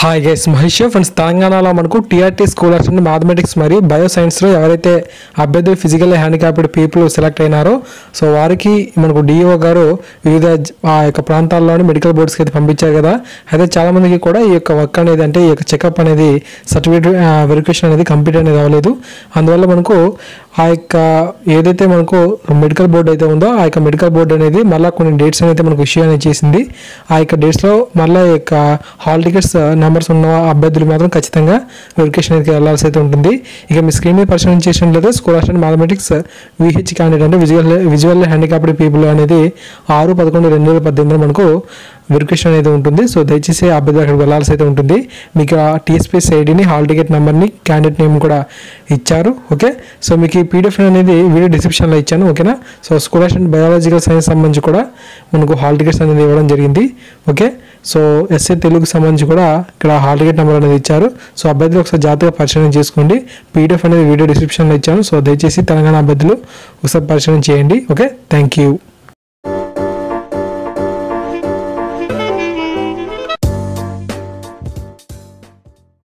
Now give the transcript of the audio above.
Hi guys, Mahesh friends. తెలంగాణలో మనకు TRT scholars and mathematics మరియు బయో సైన్స్లో ఎవరైతే అభ్యర్థులు ఫిజికల్ హ్యాండిక్యాప్డ్ పీపుల్ సెలెక్ట్ అయినారో సో వారికి మనకు డిఓ గారు వివిధ ఆ యొక్క ప్రాంతాల్లోని మెడికల్ బోర్డ్స్కి అయితే పంపించారు కదా. అయితే చాలామందికి కూడా ఈ యొక్క వర్క్ అనేది అంటే ఈ యొక్క చెకప్ అనేది సర్టిఫికేట్ వెరిఫికేషన్ అనేది కంప్లీట్ అనేది అవ్వలేదు. అందువల్ల మనకు ఆ యొక్క ఏదైతే మనకు మెడికల్ బోర్డు అయితే ఉందో ఆ యొక్క మెడికల్ బోర్డు అనేది మళ్ళీ కొన్ని డేట్స్ అయితే మనకు ఇష్యూ అనేది చేసింది. ఆ యొక్క డేట్స్లో మళ్ళీ ఈ యొక్క హాల్ టికెట్స్ నెంబర్స్ ఉన్న అభ్యర్థులు మాత్రం ఖచ్చితంగా వెరిఫికేషన్ అయితే వెళ్ళాల్సి అయితే ఉంటుంది. ఇక మీ స్క్రీన్ మీద పరిశీలన చేసినట్లయితే scholars and mathematics VH candidate అంటే విజువల్ హ్యాండిక్యాప్డ్ పీపుల్ అనేది 6/11/2018 మనకు వెరిఫికేషన్ అయితే ఉంటుంది. సో దయచేసి అభ్యర్థులు అక్కడికి వెళ్ళాల్సి అయితే ఉంటుంది. మీకు ఆ టీఎస్పీఎస్ ఐడిని హాల్ టికెట్ నెంబర్ని క్యాండిడేట్ నేమ్ కూడా ఇచ్చారు. ఓకే, సో మీకు ఈ పీడిఎఫ్ అనేది వీడియో డిస్క్రిప్షన్లో ఇచ్చాను. ఓకేనా, so scholars and biological science సంబంధించి కూడా మనకు హాల్ టికెట్స్ అనేది ఇవ్వడం జరిగింది. ఓకే, సో ఎస్ఏ తెలుగుకి సంబంధించి కూడా ఇక్కడ హాల్ టికెట్ నెంబర్ అనేది ఇచ్చారు. సో అభ్యర్థులు ఒకసారి జాగ్రత్తగా పరిశీలన చేసుకోండి. పీడిఎఫ్ అనేది వీడియో డిస్క్రిప్షన్లో ఇచ్చాను. సో దయచేసి తెలంగాణ అభ్యర్థులు ఒకసారి పరిశీలన చేయండి. Okay, thank you.